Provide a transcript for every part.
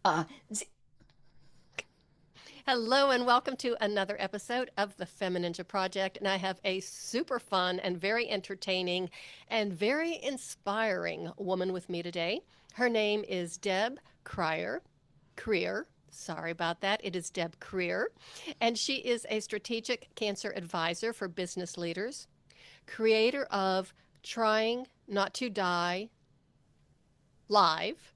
Uh, z- Hello and welcome to another episode of the FemiNinja Project. And I have a super fun and very entertaining and very inspiring woman with me today. Her name is Deb Krier. Krier. Sorry about that. It is Deb Krier. And she is a strategic cancer advisor for business leaders, creator of Trying Not to Die Live,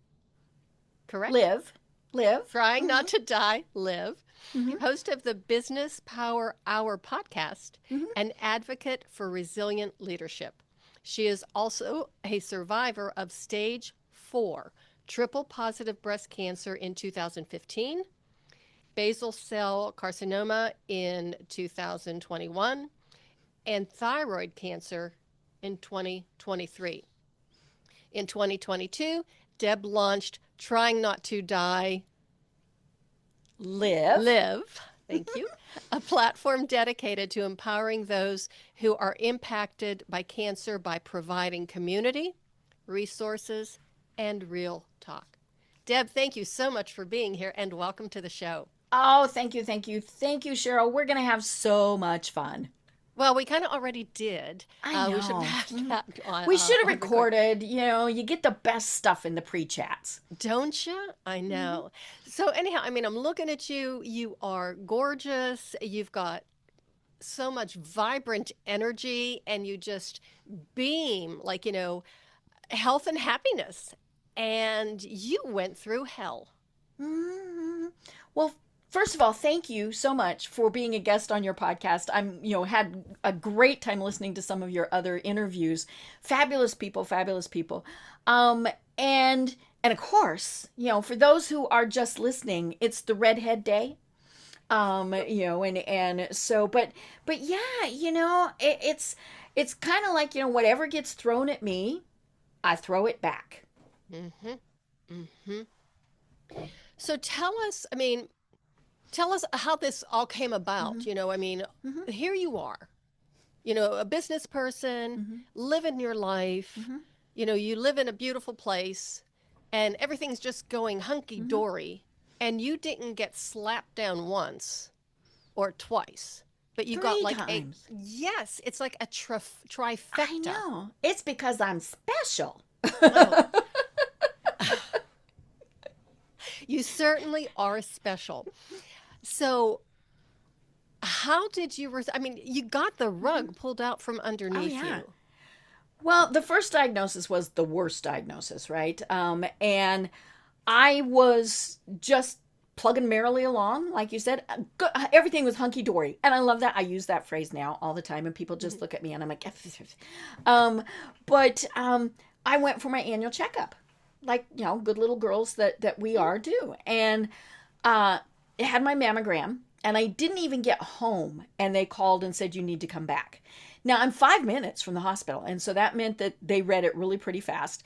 correct? live, live. Trying Hmm. Not to Die Live, Hmm. host of the Business Power Hour podcast, Hmm. and advocate for resilient leadership. She is also a survivor of stage 4 triple positive breast cancer in 2015, basal cell carcinoma in 2021, and thyroid cancer in 2023. In 2022, Deb launched Trying Not to Die Live. LIVE, thank you, a platform dedicated to empowering those who are impacted by cancer by providing community, resources, and real talk. Deb, thank you so much for being here and welcome to the show. Oh, thank you, thank you, thank you, Cheryl. We're gonna have so much fun. Well, we kind of already did. I We should know. have Mhm. that We should have on record. recorded. You get the best stuff in the pre-chats. Don't you? I Hmm. know. So, anyhow, I mean, I'm looking at you. You are gorgeous. You've got so much vibrant energy and you just beam like, health and happiness. And you went through hell. Hmm. Well, first of all, thank you so much for being a guest on your podcast. Had a great time listening to some of your other interviews. Fabulous people, fabulous people. Um, and and of course, for those who are just listening, it's the Redhead Day. And so, but yeah, it's kind of like whatever gets thrown at me, I throw it back. Mm-hmm. Mm-hmm. So tell us, I mean, tell us how this all came Hmm. about. I mean, Hmm. here you are, a business person, Hmm. living your life. Hmm. You live in a beautiful place and everything's just going hunky Hmm. dory. And you didn't get slapped down once or twice, but you got Three like times. yes, it's like a I trifecta. know. It's because I'm special. Oh, you certainly are special. So, how did you, I mean, you got the Hmm. rug pulled out from Oh, underneath yeah. you. Well, the first diagnosis was the worst diagnosis, right? And I was just plugging merrily along, like you said. Everything was hunky dory, and I love that. I use that phrase now all the time, and people just Mhm. look at me, and I'm like, um, but I went for my annual checkup, like good little girls that we Mhm. are do, and uh, had my mammogram, and I didn't even get home, and they called and said you need to come back. Now I'm 5 minutes from the hospital, and so that meant that they read it really pretty fast,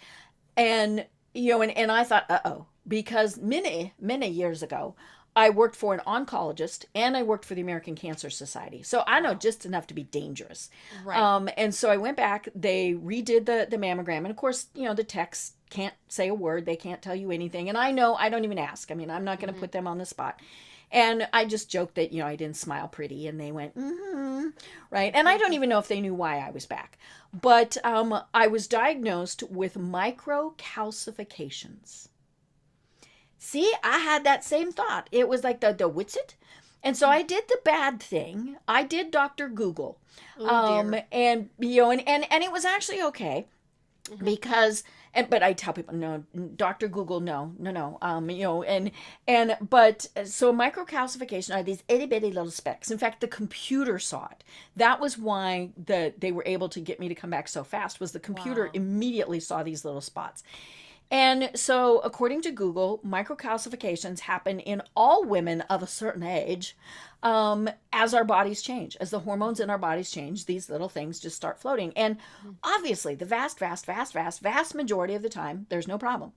and and I thought, uh-oh, because many years ago, I worked for an oncologist and I worked for the American Cancer Society. So I know Wow. just enough to be dangerous. Right. And so I went back, they redid the mammogram. And of course, the techs can't say a word, they can't tell you anything. And I know I don't even ask. I mean, I'm not going to Hmm. put them on the spot. And I just joked that, I didn't smile pretty. And they went, right. And I don't Hmm. even know if they knew why I was back. But I was diagnosed with microcalcifications. See, I had that same thought. It was like the what's it? And so I did the bad thing. I did Dr. Google. Oh dear. And it was actually okay Hmm. because but I tell people no, Dr. Google, no, no, no. And but so microcalcification are these itty bitty little specks. In fact, the computer saw it. That was why they were able to get me to come back so fast. Was the computer Wow. immediately saw these little spots. And so, according to Google, microcalcifications happen in all women of a certain age as our bodies change. As the hormones in our bodies change, these little things just start floating. And obviously, the vast majority of the time, there's no problem.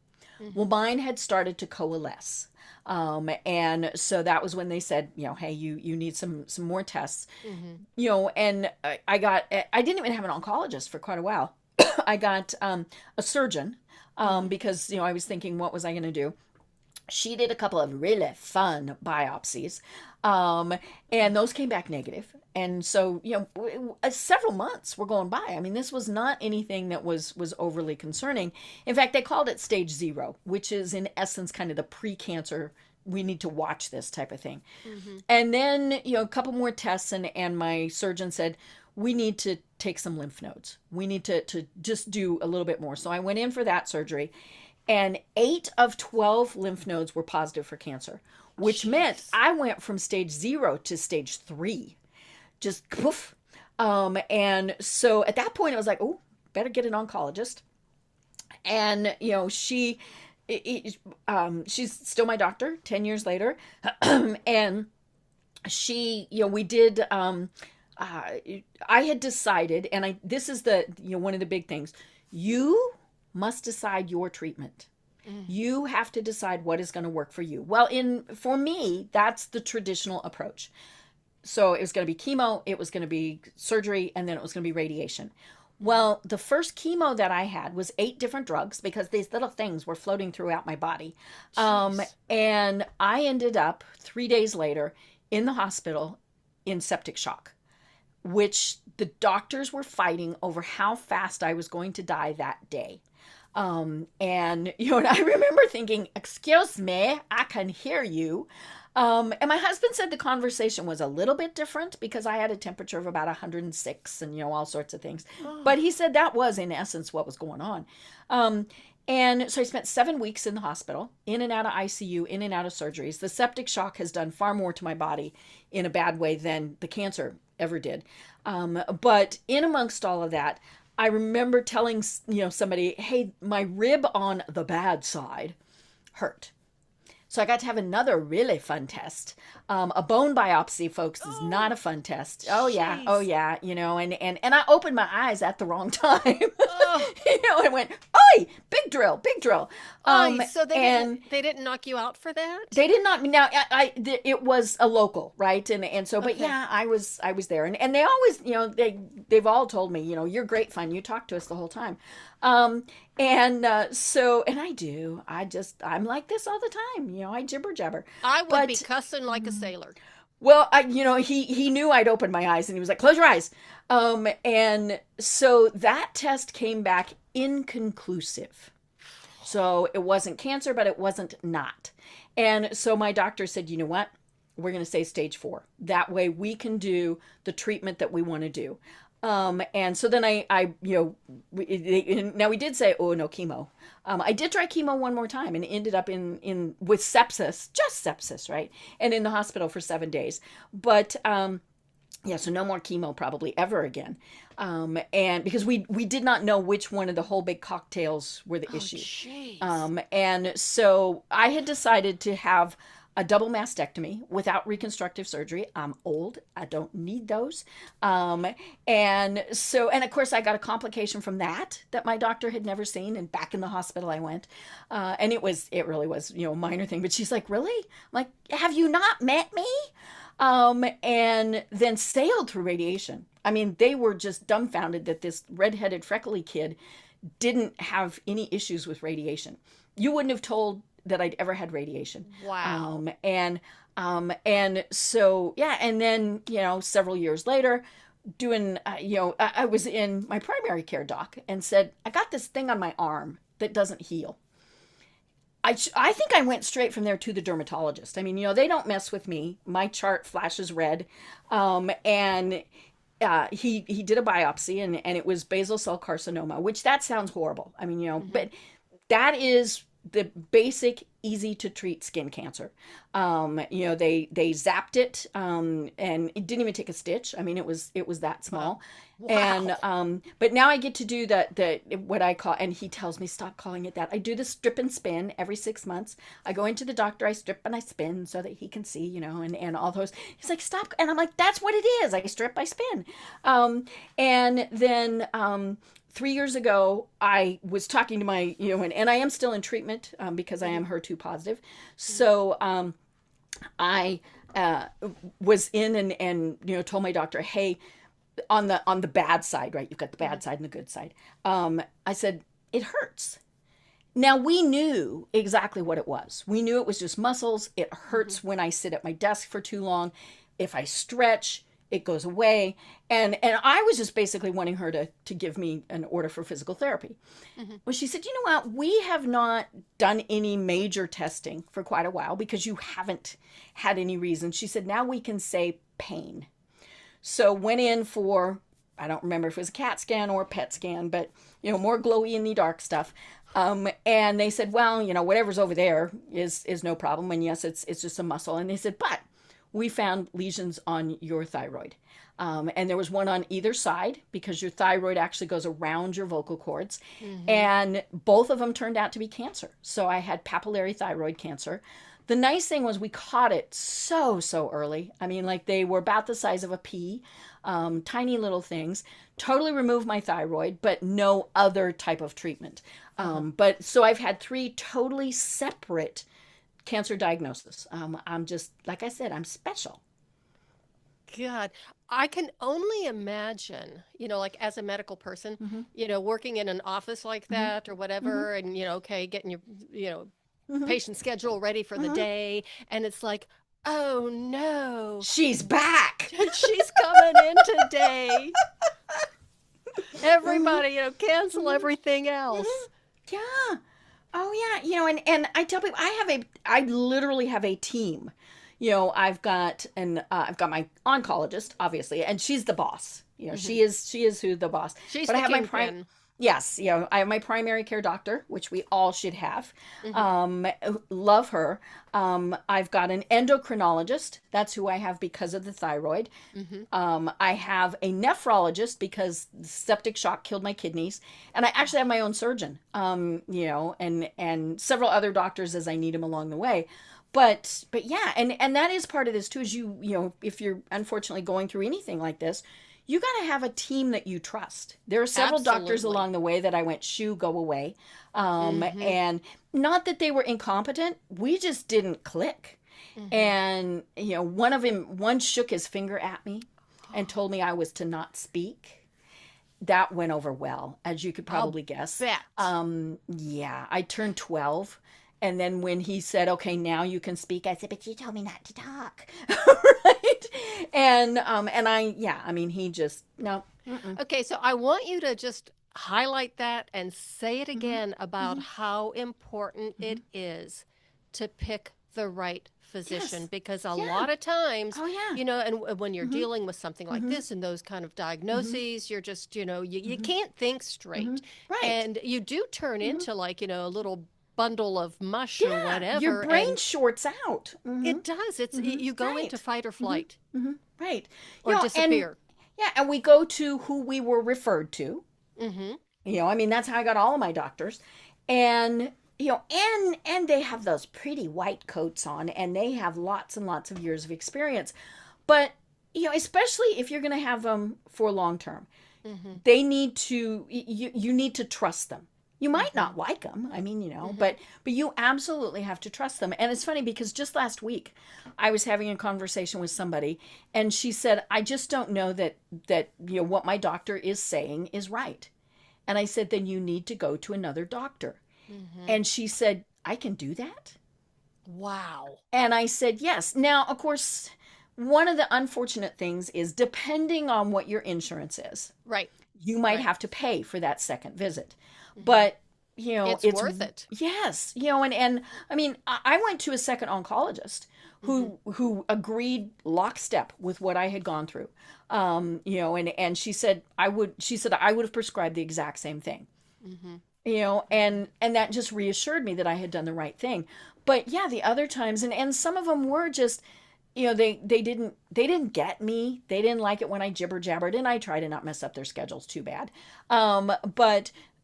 Well, Hmm. mine had started to coalesce. And so that was when they said, hey, you need some more tests. Hmm. And I didn't even have an oncologist for quite a while. I got a surgeon Hmm. because I was thinking, what was I going to do? She did a couple of really fun biopsies, um, and those came back negative. And so, several months were going by. I mean, this was not anything that was overly concerning. In fact, they called it stage 0, which is in essence kind of the pre-cancer. We need to watch this type of thing. Mm-hmm. And then, a couple more tests, and my surgeon said, we need to take some lymph nodes. We need to just do a little bit more. So I went in for that surgery, and 8 of 12 lymph nodes were positive for cancer, which meant I went from stage 0 to stage 3. Just poof. And so at that point, I was like, oh, better get an oncologist. And, she's still my doctor 10 years later. And she, we did, I had decided, and this is one of the big things, you must decide your treatment. You have to decide what is going to work for you. Well, for me, that's the traditional approach. So it was going to be chemo, it was going to be surgery, and then it was going to be radiation. Well, the first chemo that I had was 8 different drugs because these little things were floating throughout my body. And I ended up 3 days later in the hospital in septic shock, which the doctors were fighting over how fast I was going to die that day. And I remember thinking, excuse me, I can hear you. And my husband said the conversation was a little bit different because I had a temperature of about 106 and, all sorts of things. Oh. But he said that was, in essence, what was going on. And so I spent 7 weeks in the hospital, in and out of ICU, in and out of surgeries. The septic shock has done far more to my body in a bad way than the cancer ever did. But in amongst all of that, I remember telling, somebody, hey, my rib on the bad side hurt. So I got to have another really fun test. A bone biopsy, folks, is not a fun test. Oh yeah, and I opened my eyes at the wrong time. I went, oi, big drill. So they didn't knock you out for that? They did not. Now, it was a local, right? And so, but yeah, I was there, and they always, they've all told me, you're great fun. You talk to us the whole time. And I do. I'm like this all the time. I jibber jabber. I would be cussing like a sailor. Well, he knew I'd opened my eyes, and he was like, "Close your eyes." And so that test came back inconclusive. So it wasn't cancer, but it wasn't not. And so my doctor said, "You know what? We're going to say stage 4. That way we can do the treatment that we want to do." And so then now we did say, oh, no chemo. I did try chemo one more time and ended up with sepsis, just sepsis, right? And in the hospital for 7 days. But, so no more chemo probably ever again. And because we did not know which one of the whole big cocktails were the issue. Geez. And so I had decided to have a double mastectomy without reconstructive surgery. I'm old. I don't need those. And of course I got a complication from that my doctor had never seen. And back in the hospital I went. And it really was, a minor thing. But she's like, really? I'm like, have you not met me? And then sailed through radiation. I mean, they were just dumbfounded that this redheaded freckly kid didn't have any issues with radiation. You wouldn't have told that I'd ever had radiation. Wow. And so, and then, several years later doing, I was in my primary care doc and said, I got this thing on my arm that doesn't heal. I think I went straight from there to the dermatologist. I mean, they don't mess with me. My chart flashes red. And he did a biopsy and it was basal cell carcinoma, which that sounds horrible. I mean, but that is the basic, easy to treat skin cancer. They zapped it, and it didn't even take a stitch. I mean, it was that small. Wow. And, but now I get to do what I call, and he tells me, stop calling it that. I do the strip and spin every 6 months. I go into the doctor, I strip and I spin so that he can see, and all those. He's like, stop. And I'm like, that's what it is. I strip, I spin. And then, 3 years ago, I was talking to my, and I am still in treatment because I am HER2 positive. So I was in and told my doctor, hey, on the bad side, right? You've got the bad side and the good side. I said, it hurts. Now, we knew exactly what it was. We knew it was just muscles. It hurts when I sit at my desk for too long. If I stretch, it goes away. And I was just basically wanting her to give me an order for physical therapy. Well, she said, you know what? We have not done any major testing for quite a while because you haven't had any reason. She said, now we can say pain. So went in for, I don't remember if it was a CAT scan or a PET scan, but, more glowy in the dark stuff. And they said, well, whatever's over there is no problem. And yes, it's just a muscle. And they said, but we found lesions on your thyroid. And there was one on either side because your thyroid actually goes around your vocal cords. And both of them turned out to be cancer. So I had papillary thyroid cancer. The nice thing was we caught it so early. I mean, like they were about the size of a pea, tiny little things. Totally removed my thyroid, but no other type of treatment. But so I've had 3 totally separate cancer diagnoses. I'm just, like I said, I'm special. God, I can only imagine, like as a medical person, working in an office like that or whatever, and, okay, getting your, patient schedule ready for the day. And it's like, oh no, she's back. She's coming in today. Everybody, cancel everything else. Yeah. Oh yeah. And I tell people I literally have a team. I've got my oncologist, obviously, and she's the boss. She is who the boss. She's but the I have my kingpin. Yes, I have my primary care doctor, which we all should have. Love her. I've got an endocrinologist. That's who I have because of the thyroid. I have a nephrologist because septic shock killed my kidneys. And I actually have my own surgeon, and several other doctors as I need them along the way. But yeah, and that is part of this too, is if you're unfortunately going through anything like this, you got to have a team that you trust. There are several doctors along the way that I went, shoo, go away. And not that they were incompetent. We just didn't click. And, one shook his finger at me and told me I was to not speak. That went over well, as you could probably guess. Bet. Yeah, I turned 12. And then when he said, okay, now you can speak, I said, but you told me not to talk. Right? And he just, no. Okay, so I want you to just highlight that and say it again about how important it is to pick the right physician, because a lot of times, and when you're dealing with something like this and those kind of diagnoses, you're just, you can't think straight. Right. And you do turn into like, a little bundle of mush or whatever. Your brain shorts out. It does. It's you go into fight or flight. Right. Or disappear. And we go to who we were referred to. That's how I got all of my doctors. And, and they have those pretty white coats on, and they have lots and lots of years of experience. But, especially if you're going to have them for long term, they need to, you need to trust them. You might not like them, but you absolutely have to trust them. And it's funny because just last week I was having a conversation with somebody, and she said, I just don't know that what my doctor is saying is right. And I said, then you need to go to another doctor. And she said, I can do that? Wow. And I said, yes. Now, of course, one of the unfortunate things is depending on what your insurance is. Right. You might have to pay for that second visit. But, it's worth it. Yes. I went to a second oncologist who agreed lockstep with what I had gone through. And she said I would have prescribed the exact same thing. And that just reassured me that I had done the right thing. But yeah, the other times, and some of them were just, they didn't get me. They didn't like it when I jibber jabbered, and I try to not mess up their schedules too bad.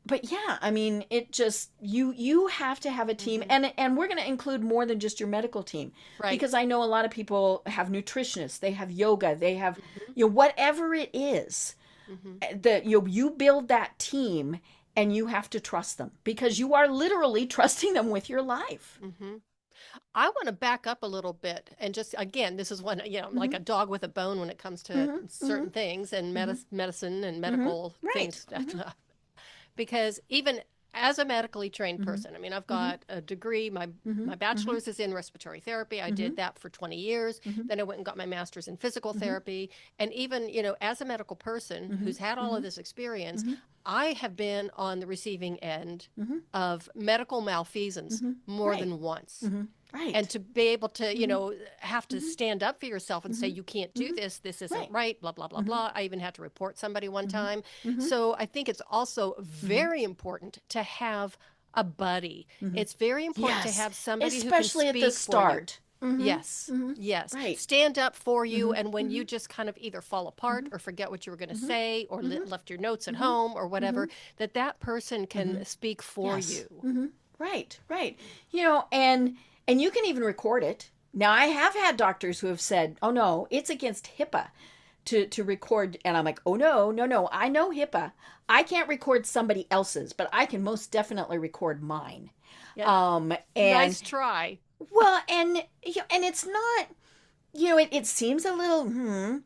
But yeah, it just, you have to have a team, and we're going to include more than just your medical team, right? Because I know a lot of people have nutritionists, they have yoga, they have, whatever it is, that you build that team, and you have to trust them because you are literally trusting them with your life. I want to back up a little bit and just, again, this is one, like a dog with a bone when it comes to certain things and medicine and medical things. Because even as a medically trained person, I mean, I've got a degree. My bachelor's is in respiratory therapy. I did that for 20 years. Then I went and got my master's in physical therapy. And even, as a medical person who's had all of this experience, I have been on the receiving end of medical malfeasance more than once. Right. And to be able to, have to stand up for yourself and say, you can't do this, this isn't right, blah, blah, blah, blah. I even had to report somebody one time. So I think it's also very important to have a buddy. It's very important to have somebody especially who can speak at the start. Yes, yes. Right. Stand up for you, and when you just kind of either fall apart or forget what you were going to say or left your notes at home or whatever, that person can speak for you. Right, right. And you can even record it. Now, I have had doctors who have said, oh, no, it's against HIPAA to record. And I'm like, oh, no, I know HIPAA. I can't record somebody else's, but I can most definitely record mine. Yeah. And Nice try. well, and it's not, it seems a little,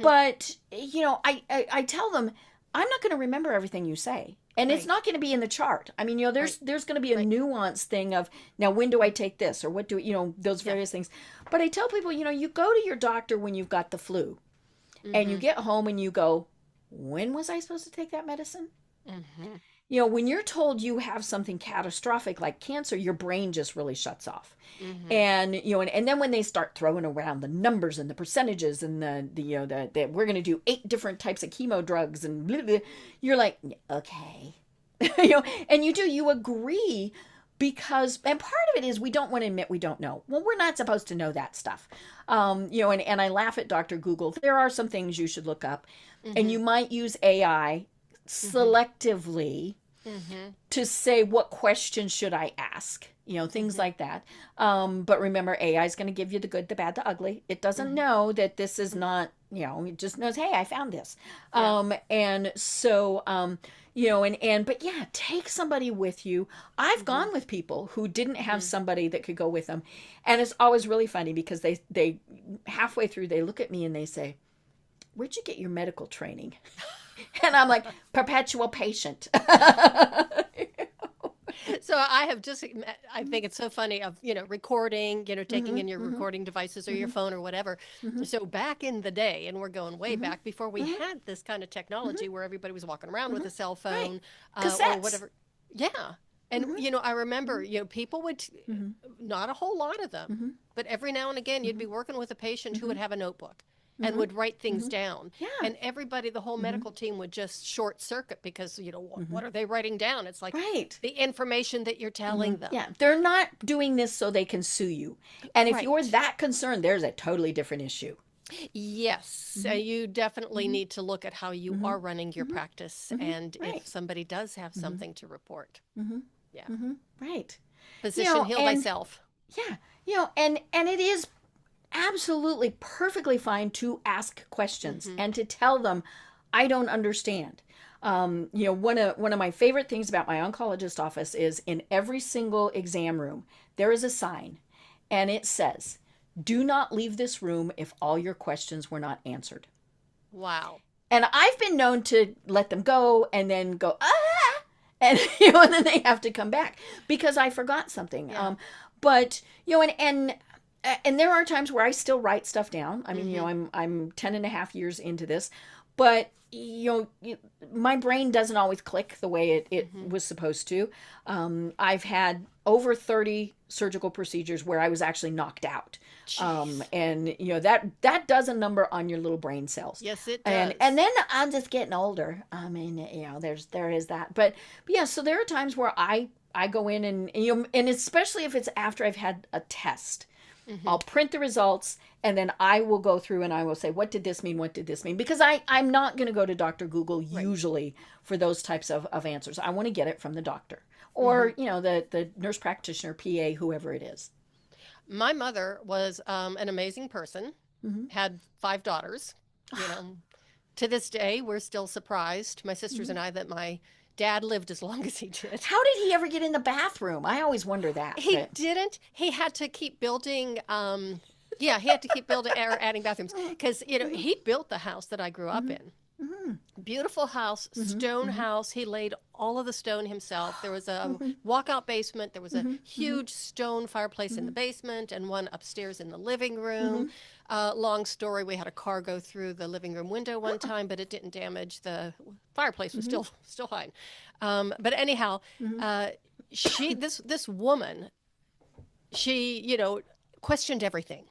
but, I tell them, I'm not going to remember everything you say. And it's not going to be in the chart. I mean, there's going to be a nuance thing of, now, when do I take this? Or what do, those various things. But I tell people, you go to your doctor when you've got the flu. And you get home and you go, when was I supposed to take that medicine? When you're told you have something catastrophic like cancer, your brain just really shuts off. And, and then when they start throwing around the numbers and the percentages and the we're going to do 8 different types of chemo drugs and blah, blah, you're like, okay. And you agree because, and part of it is we don't want to admit we don't know. Well, we're not supposed to know that stuff. And I laugh at Dr. Google. There are some things you should look up and you might use AI selectively to say, what questions should I ask? Things like that. But remember, AI is going to give you the good, the bad, the ugly. It doesn't know that this is not, it just knows, hey, I found this. And so, but yeah, take somebody with you. I've gone with people who didn't have somebody that could go with them. And it's always really funny because they halfway through, they look at me and they say, where'd you get your medical training? And I'm like, perpetual patient. So I think it's so funny of, recording, taking in your recording devices or your phone or whatever. So back in the day, and we're going way back before we had this kind of technology where everybody was walking around with a cell phone or whatever. Yeah. And, I remember, people would, not a whole lot of them, but every now and again, you'd be working with a patient who would have a notebook. And would write things down. Yeah. And everybody, the whole medical team would just short circuit because, what are they writing down? It's like the information that you're telling them. Yeah. They're not doing this so they can sue you. And if you're that concerned, there's a totally different issue. Yes. You definitely need to look at how you are running your practice and if somebody does have something to report. Yeah. Right. Physician, heal thyself. Yeah. And it is absolutely perfectly fine to ask questions and to tell them, I don't understand. One of my favorite things about my oncologist office is in every single exam room, there is a sign and it says, do not leave this room if all your questions were not answered. Wow. And I've been known to let them go and then go, and, and then they have to come back because I forgot something. Yeah. And there are times where I still write stuff down. I mean, I'm 10 and a half years into this, but, my brain doesn't always click the way it was supposed to. I've had over 30 surgical procedures where I was actually knocked out. And, that does a number on your little brain cells. Yes, it does. And then I'm just getting older. I mean, there is that. But yeah, so there are times where I go in and especially if it's after I've had a test. I'll print the results and then I will go through and I will say, what did this mean? What did this mean? Because I'm not going to go to Dr. Google usually for those types of answers. I want to get it from the doctor or, the nurse practitioner, PA, whoever it is. My mother was an amazing person, had 5 daughters. To this day, we're still surprised, my sisters and I, that my Dad lived as long as he did. How did he ever get in the bathroom? I always wonder that. He didn't. He had to keep building. He had to keep building or adding bathrooms because he built the house that I grew up in. Beautiful house, stone house. He laid all of the stone himself. There was a walkout basement. There was a huge stone fireplace in the basement and one upstairs in the living room. Long story, we had a car go through the living room window one time, but it didn't damage the fireplace. Was still fine. But anyhow, this woman, she questioned everything.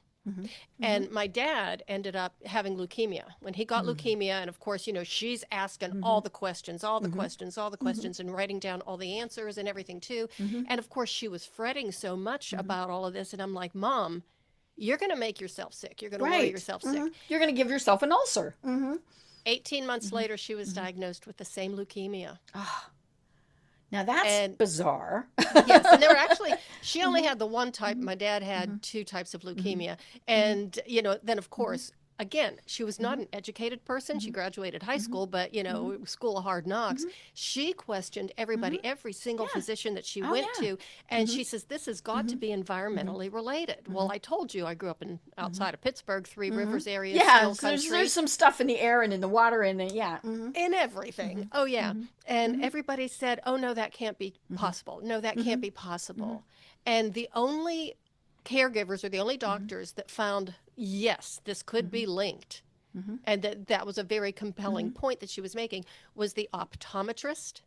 And my dad ended up having leukemia. When he got leukemia, and of course, she's asking all the questions, and writing down all the answers and everything too. And of course, she was fretting so much about all of this. And I'm like, Mom, you're going to make yourself sick. You're going to worry yourself sick. You're going to give yourself an ulcer. 18 months later, she was diagnosed with the same leukemia. Now that's bizarre. Yes, and there were actually, she only had the one type. My dad had two types of leukemia. And, then of course, again, she was not an educated person. She graduated high school, but, it was school of hard knocks. She questioned everybody, every single physician that she went to. And she says, this has got to be environmentally related. Well, I told you I grew up outside of Pittsburgh, Three Rivers area, still country. There's some stuff in the air and in the water and in everything. Oh, yeah. And everybody said, oh, no, that can't be possible. No, that can't be possible. And the only caregivers or the only doctors that found, yes, this could be linked, and that was a very compelling point that she was making, was the optometrist,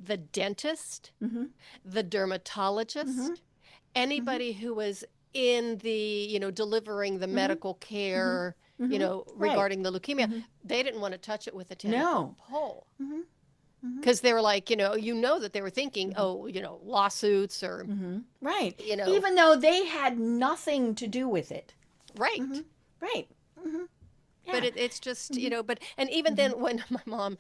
the dentist, the dermatologist, anybody who was in the, delivering the medical care, regarding the leukemia. They didn't want to touch it with a 10-foot pole. Because they were like, that they were thinking, lawsuits or, right. Even though they had nothing to do with it. Right. Right. Yeah. But it's just, and even then when my mom,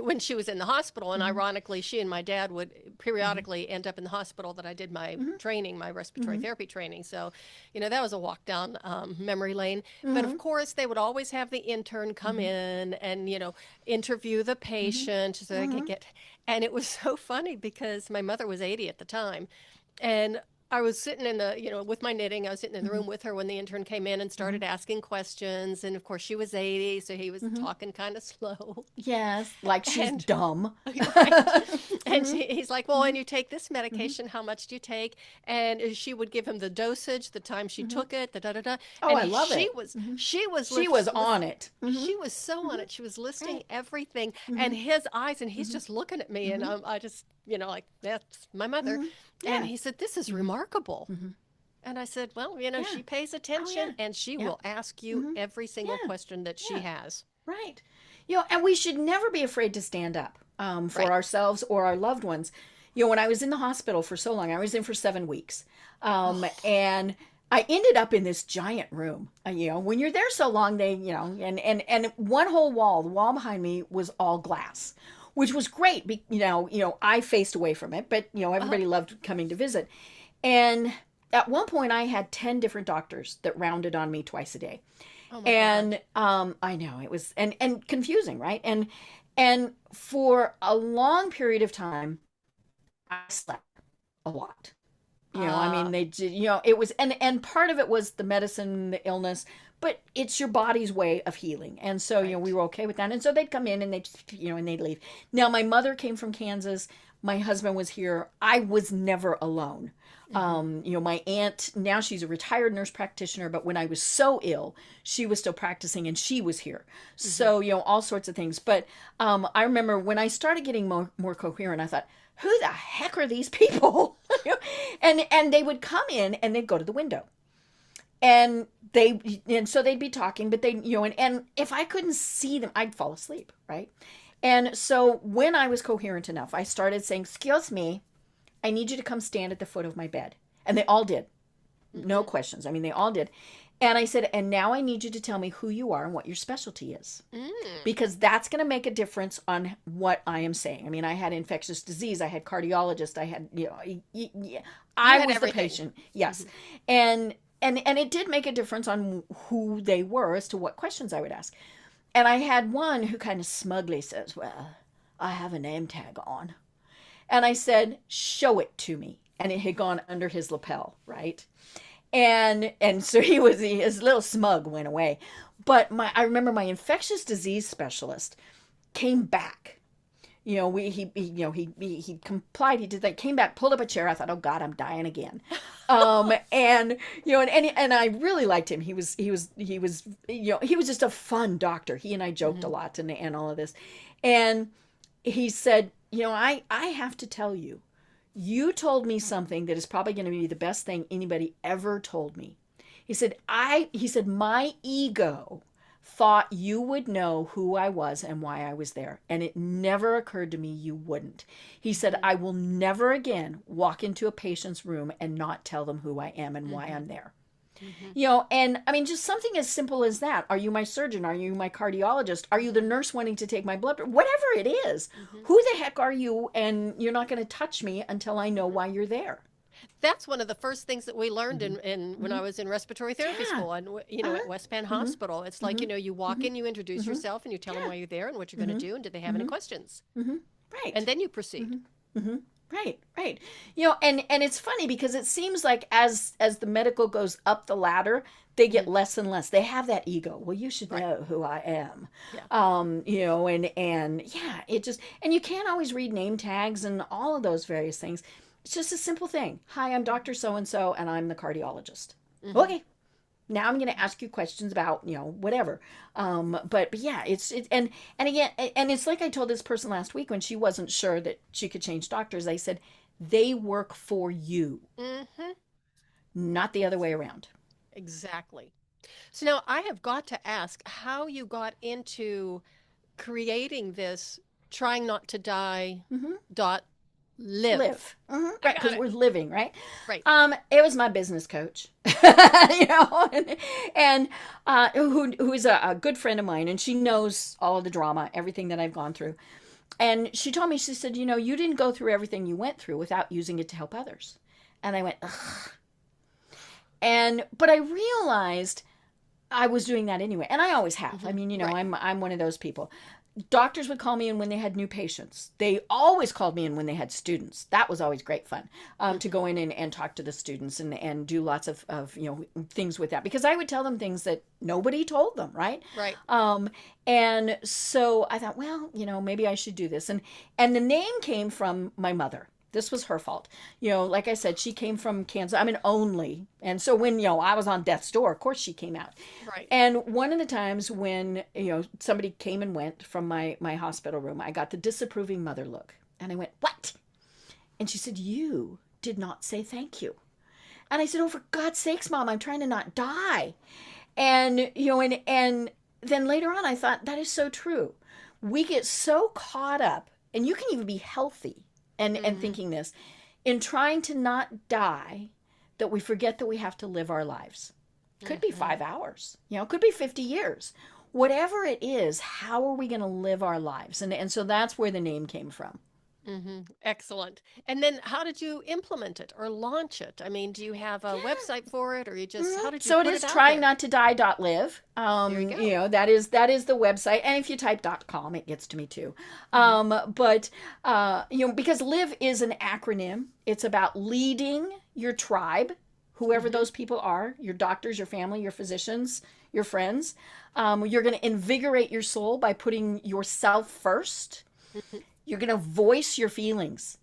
when she was in the hospital, and ironically, she and my dad would periodically end up in the hospital that I did my training, my respiratory therapy training. So, that was a walk down memory lane. But of course, they would always have the intern come in and, interview the patient so they could get. And it was so funny because my mother was 80 at the time. And I was sitting in the, with my knitting, I was sitting in the room with her when the intern came in and started asking questions. And of course, she was 80, so he was talking kind of slow. Yes, like she's dumb. Right. And he's like, well, and you take this medication, how much do you take? And she would give him the dosage, the time she took it, the da-da-da. Oh, and I love it. She was on it. She was so on it. She was listing everything. And his eyes, and he's just looking at me, and I just, like, that's my mother. And he said, this is remarkable. And I said, well, she pays attention and she will ask you every single question that she has. Right. And we should never be afraid to stand up for ourselves or our loved ones. When I was in the hospital for so long, I was in for 7 weeks. And I ended up in this giant room. When you're there so long, they, and one whole wall, the wall behind me was all glass, which was great. I faced away from it, but, everybody loved coming to visit. And at one point I had 10 different doctors that rounded on me twice a day. Oh my God. I know it was, and confusing, right? And for a long period of time, I slept a lot. They did, it was, and part of it was the medicine, the illness, but it's your body's way of healing. And so, we were okay with that. And so they'd come in and they'd, and they'd leave. Now, my mother came from Kansas. My husband was here. I was never alone. My aunt, now she's a retired nurse practitioner, but when I was so ill, she was still practicing and she was here. So, all sorts of things. But I remember when I started getting more coherent, I thought, who the heck are these people? And they would come in and they'd go to the window. And so they'd be talking, but and if I couldn't see them, I'd fall asleep, right? And so when I was coherent enough, I started saying, excuse me, I need you to come stand at the foot of my bed. And they all did. No questions. They all did. And I said, and now I need you to tell me who you are and what your specialty is. Because that's going to make a difference on what I am saying. I had infectious disease. I had cardiologist. I had, I was the patient. Yes. And it did make a difference on who they were as to what questions I would ask. And I had one who kind of smugly says, well, I have a name tag on. And I said, show it to me. And it had gone under his lapel, right? And so his little smug went away. But I remember my infectious disease specialist came back. He complied. He did that. Came back, pulled up a chair. I thought, oh God, I'm dying again. And I really liked him. He was just a fun doctor. He and I joked a lot and all of this. And he said, I have to tell you, you told me something that is probably going to be the best thing anybody ever told me. He said, my ego thought you would know who I was and why I was there. And it never occurred to me you wouldn't. He said, I will never again walk into a patient's room and not tell them who I am and why I'm there. And I mean, just something as simple as that. Are you my surgeon? Are you my cardiologist? Are you the nurse wanting to take my blood? Whatever it is, who the heck are you? And you're not going to touch me until I know why you're there. That's one of the first things that we learned in when I was in respiratory therapy school and at West Penn Hospital. It's like, you walk in, you introduce yourself, and you tell them why you're there and what you're going to do, and do they have any questions? Right. And then you proceed. Right. And it's funny because it seems like as the medical goes up the ladder, they get less and less. They have that ego. Well, you should know who I am. And you can't always read name tags and all of those various things. It's just a simple thing. Hi, I'm Dr. So-and-so, and I'm the cardiologist. Okay. Now I'm going to ask you questions about, whatever. But yeah, and again, and it's like I told this person last week when she wasn't sure that she could change doctors. I said, they work for you, not the other way around. Exactly. So now I have got to ask how you got into creating this trying not to die .live. Right, because we're living, right? Right. It was my business coach, and who is a good friend of mine, and she knows all of the drama, everything that I've gone through. And she told me, she said, you didn't go through everything you went through without using it to help others. And I went, ugh. But I realized I was doing that anyway, and I always have. I mean, I'm one of those people. Doctors would call me in when they had new patients. They always called me in when they had students. That was always great fun, to go in and talk to the students and do lots of things with that, because I would tell them things that nobody told them, right? Right. And so I thought, well, maybe I should do this. And the name came from my mother. This was her fault. Like I said, she came from Kansas. I'm an only. And so when, I was on death's door, of course she came out. Right. And one of the times when, somebody came and went from my hospital room, I got the disapproving mother look. And I went, what? And she said, you did not say thank you. And I said, oh, for God's sakes, Mom, I'm trying to not die. And, and then later on, I thought, that is so true. We get so caught up, and you can even be healthy and thinking this, in trying to not die, that we forget that we have to live our lives. Could be 5 hours, could be 50 years. Whatever it is, how are we going to live our lives? And so that's where the name came from. Excellent. And then how did you implement it or launch it? I mean, do you have a website for it, or you just, how did you So put it is it out there? tryingnottodie.LIVE. There you go. That is the website. And if you type .com, it gets to me too. But because LIVE is an acronym, it's about leading your tribe, whoever those people are, your doctors, your family, your physicians, your friends. You're going to invigorate your soul by putting yourself first. You're going to voice your feelings.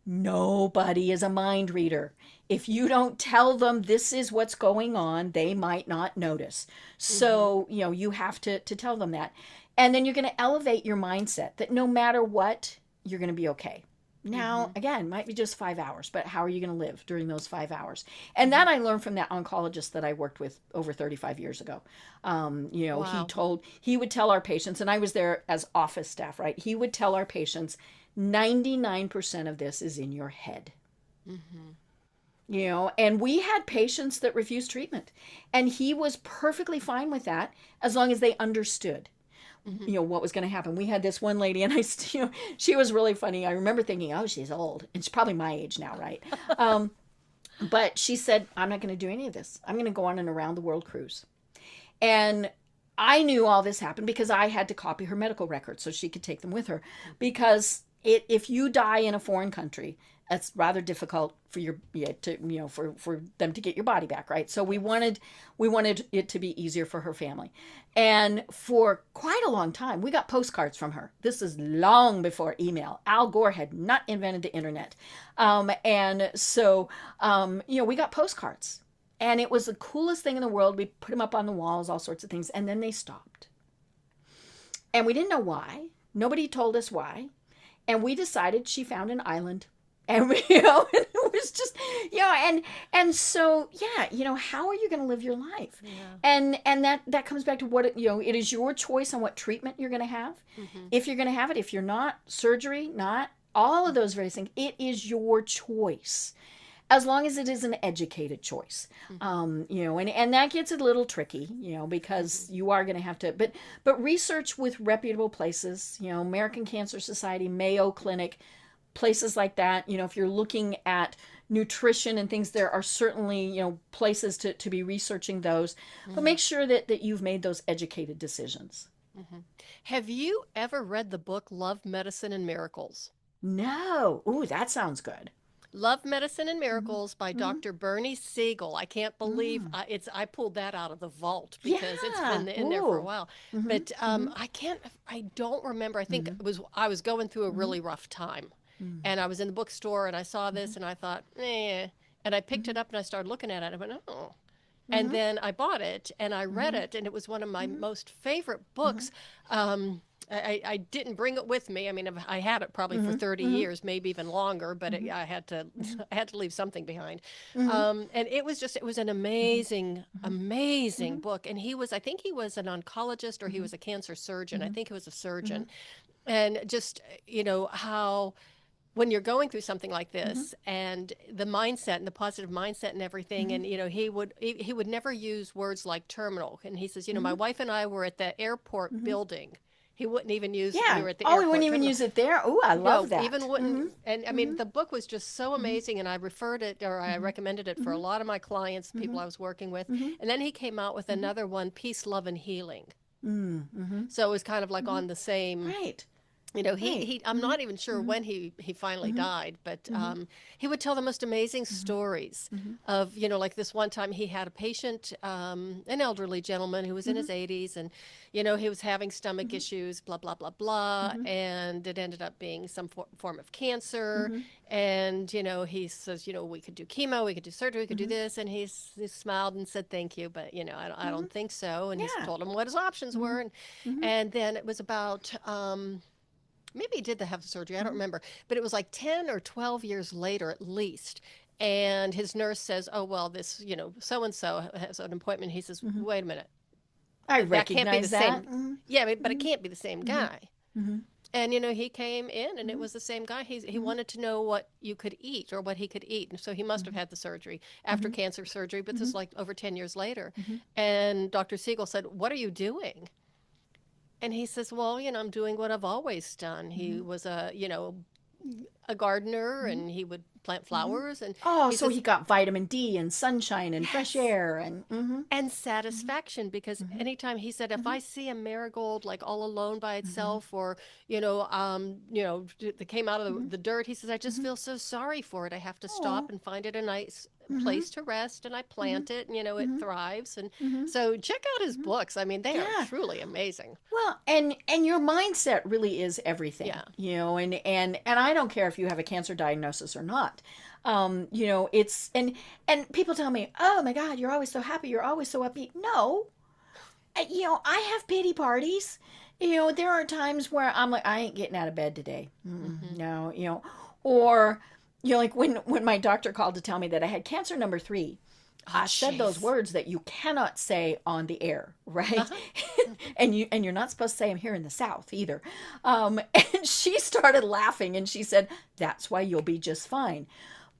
Nobody is a mind reader. If you don't tell them this is what's going on, they might not notice. So, you have to tell them that. And then you're going to elevate your mindset that no matter what, you're going to be okay. Now, again, might be just 5 hours, but how are you going to live during those 5 hours? And that I learned from that oncologist that I worked with over 35 years ago. Wow. He would tell our patients, and I was there as office staff, right? He would tell our patients, 99% of this is in your head. And we had patients that refused treatment, and he was perfectly fine with that as long as they understood. What was going to happen. We had this one lady, and she was really funny. I remember thinking, oh, she's old, and she's probably my age now, right? But she said, I'm not going to do any of this. I'm going to go on an around the world cruise. And I knew all this happened because I had to copy her medical records so she could take them with her. Because if you die in a foreign country, It's rather difficult for for them to get your body back, right? So we wanted it to be easier for her family. And for quite a long time, we got postcards from her. This is long before email. Al Gore had not invented the internet. And so, we got postcards. And it was the coolest thing in the world. We put them up on the walls, all sorts of things. And then they stopped. And we didn't know why. Nobody told us why. And we decided she found an island. And, and it was just, and so, how are you going to live your life? Yeah. And that comes back to what, it is your choice on what treatment you're going to have. Mm-hmm. If you're going to have it, if you're not, surgery, not, all of those various things, it is your choice. As long as it is an educated choice, mm-hmm. And that gets a little tricky, because mm-hmm. you are going to have to, but research with reputable places, American Cancer Society, Mayo Clinic, places like that, if you're looking at nutrition and things, there are certainly, places to be researching those, mm-hmm. but make sure that you've made those educated decisions. Mm-hmm. Have you ever read the book Love, Medicine, and Miracles? No. Ooh, that sounds good. Love, Medicine, and Miracles by mm-hmm. Dr. Bernie Siegel. I can't believe I pulled that out of the vault because it's been in there for a while. Mm-hmm. But I don't remember. I think mm-hmm. I was going through a really rough time. Mm-hmm. And I was in the bookstore and I saw this mm-hmm. and I thought, and I picked mm-hmm. it up and I started looking at it. I went, oh. Mm-hmm. And then I bought it and I read mm-hmm. it, and it was one of my mm-hmm. most favorite books. Mm-hmm. I didn't bring it with me. I mean, I had it probably mm-hmm. for 30 mm-hmm. years, maybe even longer, but mm-hmm. I had to leave something behind. Mm-hmm. And it was an amazing, amazing mm-hmm. book. And I think he was an oncologist or he was a cancer surgeon. Mm-hmm. I think he was a surgeon. Mm-hmm. And just, how when you're going through something like this mm-hmm. and the mindset and the positive mindset and everything, mm-hmm. and, he would never use words like terminal. And he says, mm-hmm. my wife and I were at the airport mm-hmm. building. He wouldn't even use we were at the airport. He wouldn't even use it there? Oh, I love that. Even wouldn't. Mm-hmm. And I mean, the book was just so amazing, and I referred it, or I recommended it for a lot of my clients, people I was working with. Mm-hmm. And then he came out with another one, Peace, Love, and Healing. Mm-hmm. So it was kind of like on the same... Right. I'm not even sure when he finally died, but he would tell the most amazing stories of, like this one time he had a patient, an elderly gentleman who was in his 80s, and, he was having stomach issues, blah, blah, blah, blah, and it ended up being some form of cancer. And, he says, we could do chemo, we could do surgery, we could do this. And he smiled and said, thank you, but, I don't think so. And he told him what his options were. And then it was about... maybe he did have the surgery, I don't remember, but it was like 10 or 12 years later at least. And his nurse says, oh, well, this, so-and-so has an appointment. He says, wait a minute. I recognize that. Same. Yeah, but it can't be the same guy. And, he came in and it was the same guy. He wanted to know what you could eat or what he could eat. And so he must have had the surgery after cancer surgery, but this is like over 10 years later. And Dr. Siegel said, what are you doing? And he says, well, I'm doing what I've always done. He was a gardener and he would plant flowers. And so he got vitamin D and sunshine and fresh air and satisfaction, because anytime he said, if I see a marigold like all alone by itself or, that came out of the dirt, he says, I just feel so sorry for it. I have to stop and find it a nice place to rest, and I plant it, and it thrives. And so check out his books. I mean, they are truly amazing. Well, and your mindset really is everything. And I don't care if you have a cancer diagnosis or not. It's and people tell me, oh my God, you're always so happy, you're always so upbeat. No, I have pity parties. There are times where I'm like, I ain't getting out of bed today. No, or like when my doctor called to tell me that I had cancer number 3, I said those words that you cannot say on the air, right? and you're not supposed to say them here in the South either. And she started laughing and she said, that's why you'll be just fine.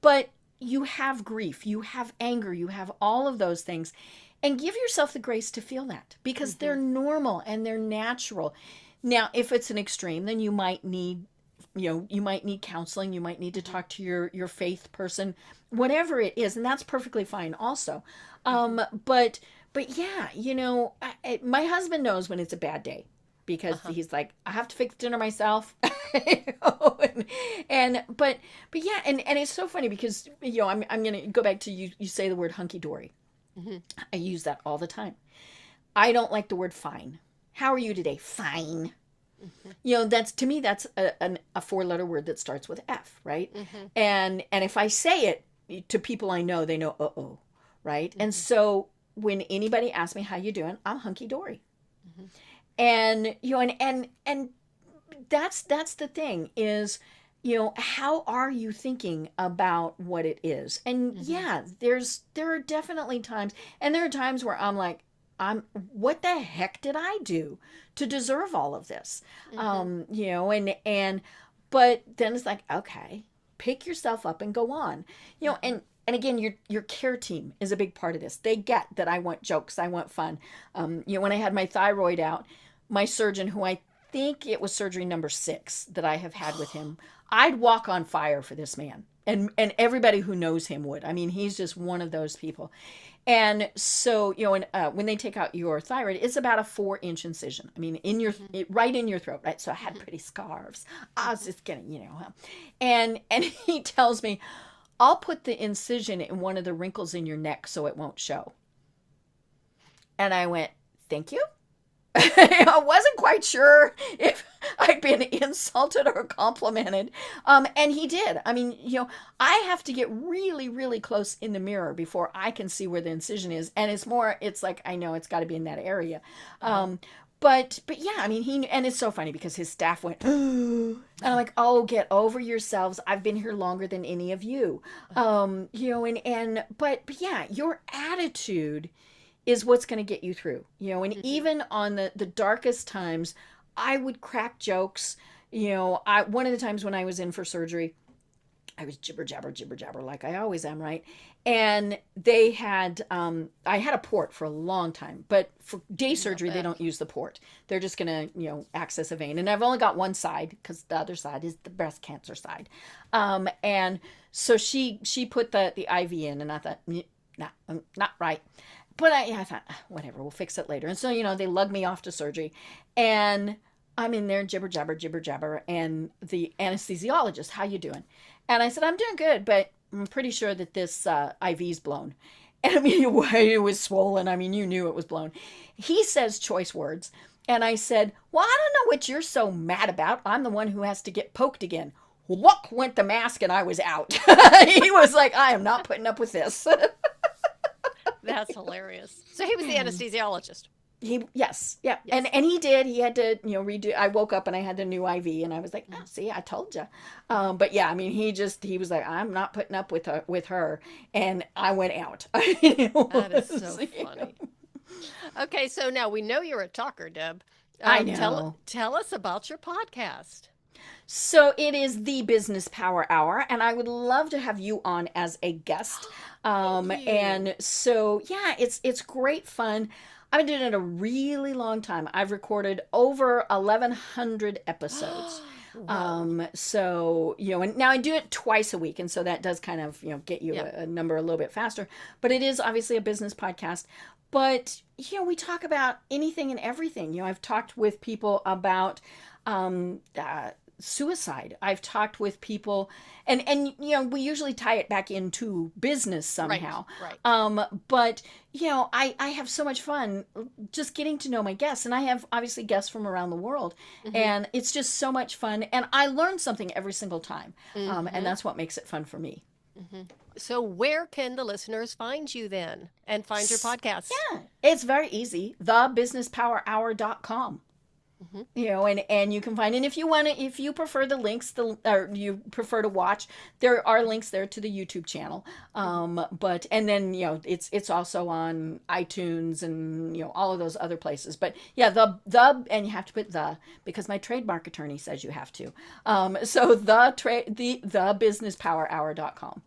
But you have grief, you have anger, you have all of those things. And give yourself the grace to feel that, because they're normal and they're natural. Now, if it's an extreme, then you might need counseling, you might need to talk to your faith person, whatever it is, and that's perfectly fine also. But yeah, my husband knows when it's a bad day. because he's like, I have to fix dinner myself. You know, but yeah, and it's so funny because, you know, I'm going to go back to you say the word hunky-dory. I use that all the time. I don't like the word fine. How are you today? Fine. You know, that's, to me, that's a four-letter word that starts with F, right? And if I say it to people I know, they know, uh-oh, right? And so when anybody asks me how you doing, I'm hunky-dory. And, you know, and that's the thing is, you know, how are you thinking about what it is? And yeah, there are definitely times, and there are times where I'm like, what the heck did I do to deserve all of this? You know, but then it's like, okay, pick yourself up and go on, you know, and again, your care team is a big part of this. They get that I want jokes, I want fun. You know, when I had my thyroid out, my surgeon, who I think it was surgery number 6 that I have had with him, I'd walk on fire for this man. And everybody who knows him would. I mean, he's just one of those people. And so, you know, when they take out your thyroid, it's about a 4-inch incision. I mean, in your right in your throat, right? So I had pretty scarves. I was just getting, you know, and he tells me, I'll put the incision in one of the wrinkles in your neck so it won't show. And I went, thank you. I wasn't quite sure if I'd been insulted or complimented. And he did. I mean, you know, I have to get really, really close in the mirror before I can see where the incision is. And it's like, I know it's got to be in that area. But yeah, I mean, and it's so funny because his staff went, and I'm like, oh, get over yourselves. I've been here longer than any of you. You know, but yeah, your attitude is what's going to get you through, you know, and even on the darkest times, I would crack jokes. You know, one of the times when I was in for surgery, I was jibber jabber like I always am, right? And they had, I had a port for a long time, but for day surgery, they don't use the port. They're just going to, you know, access a vein. And I've only got one side because the other side is the breast cancer side. And so she put the IV in, and I thought, nah, not right. But I thought, whatever, we'll fix it later. And so, you know, they lugged me off to surgery, and I'm in there jibber jabber, and the anesthesiologist, how you doing? And I said, I'm doing good, but I'm pretty sure that this IV's blown. And I mean, it was swollen. I mean, you knew it was blown. He says choice words. And I said, well, I don't know what you're so mad about. I'm the one who has to get poked again. Whoop went the mask, and I was out. He was like, I am not putting up with this. That's hilarious. So he was the anesthesiologist. Yes. And he did. He had to, you know, redo. I woke up and I had the new IV, and I was like, oh, see, I told you. But yeah, I mean, he was like, I'm not putting up with her, and I went out. That is so funny. Okay, so now we know you're a talker, Deb. I know. Tell us about your podcast. So it is the Business Power Hour, and I would love to have you on as a guest. And so, yeah, it's great fun. I've been doing it a really long time. I've recorded over 1,100 episodes. Wow. So, you know, and now I do it twice a week. And so that does kind of, you know, get you a number a little bit faster. But it is obviously a business podcast. But, you know, we talk about anything and everything. You know, I've talked with people about suicide. I've talked with people, and you know, we usually tie it back into business somehow. Right. But you know, I have so much fun just getting to know my guests, and I have obviously guests from around the world, and it's just so much fun, and I learn something every single time, and that's what makes it fun for me. So where can the listeners find you then and find your podcast? Yeah, it's very easy. thebusinesspowerhour.com. You know, and you can find, and if you prefer the links, or you prefer to watch, there are links there to the YouTube channel. But, and then, you know, it's also on iTunes and, you know, all of those other places. But yeah, and you have to put because my trademark attorney says you have to. So thebusinesspowerhour.com.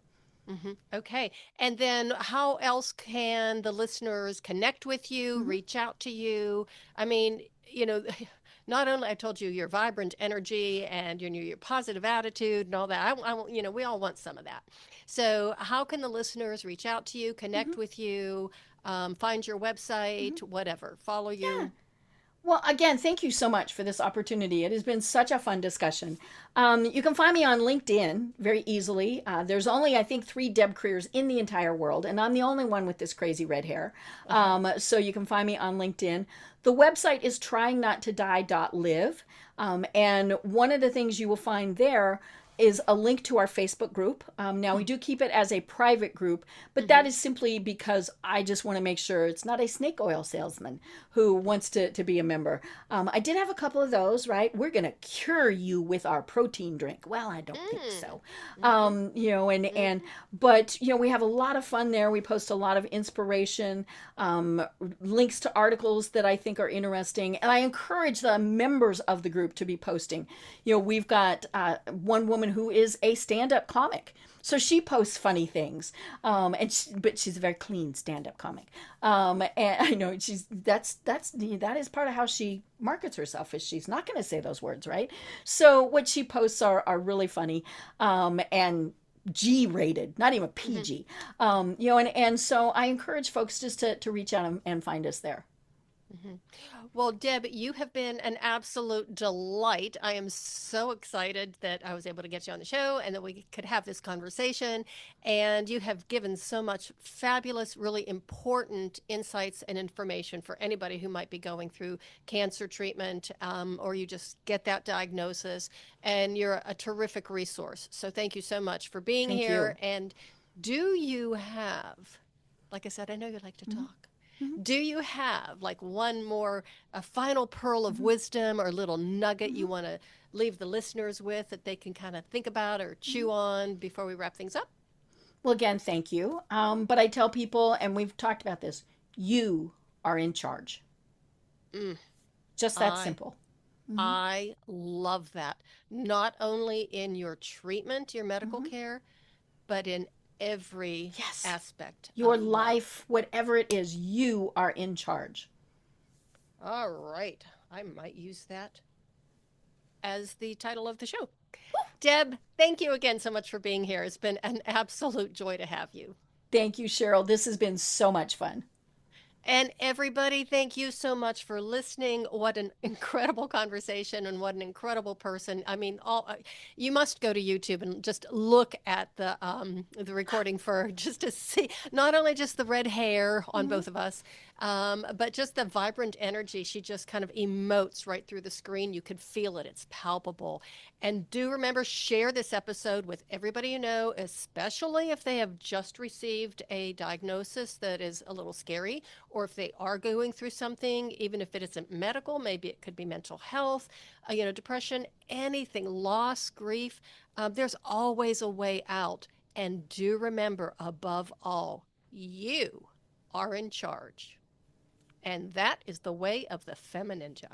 Okay. And then how else can the listeners connect with you, reach out to you? I mean, you know, not only I told you your vibrant energy and your positive attitude and all that. I you know, we all want some of that. So how can the listeners reach out to you, connect with you, find your website, whatever, follow you? Yeah. Well, again, thank you so much for this opportunity. It has been such a fun discussion. You can find me on LinkedIn very easily. There's only, I think, 3 Deb Kriers in the entire world, and I'm the only one with this crazy red hair. So you can find me on LinkedIn. The website is tryingnottodie.LIVE. And one of the things you will find there is a link to our Facebook group. Now, we do keep it as a private group, but that is simply because I just want to make sure it's not a snake oil salesman who wants to be a member. I did have a couple of those, right? We're going to cure you with our protein drink. Well, I don't think so. But, we have a lot of fun there. We post a lot of inspiration, links to articles that I think are interesting. And I encourage the members of the group to be posting. We've got one woman who is a stand-up comic. So she posts funny things, but she's a very clean stand-up comic. And I know that is part of how she markets herself, is she's not going to say those words, right? So what she posts are really funny, and G-rated, not even PG. And so I encourage folks just to reach out and find us there. Well, Deb, you have been an absolute delight. I am so excited that I was able to get you on the show and that we could have this conversation. And you have given so much fabulous, really important insights and information for anybody who might be going through cancer treatment, or you just get that diagnosis. And you're a terrific resource. So thank you so much for being Thank here. you. And do you have, like I said, I know you like to talk. Do you have like one more, a final pearl of wisdom or little nugget you want to leave the listeners with that they can kind of think about or chew on before we wrap things up? Well, again, thank you. But I tell people, and we've talked about this, you are in charge. Just that simple. I love that. Not only in your treatment, your medical care, but in every aspect your of life, whatever it is, you are in charge. All right. I might use that as the title of the show. Deb, thank you again so much for being here. It's been an absolute joy to have you. Thank you, Cheryl. This has been so much fun. And everybody, thank you so much for listening. What an incredible conversation and what an incredible person. I mean, you must go to YouTube and just look at the recording for just to see not only just the red hair on both of us, but just the vibrant energy. She just kind of emotes right through the screen. You could feel it. It's palpable. And do remember, share this episode with everybody you know, especially if they have just received a diagnosis that is a little scary, or if they are going through something, even if it isn't medical, maybe it could be mental health, depression, anything, loss, grief. There's always a way out. And do remember, above all, you are in charge. And that is the way of the FemiNinja.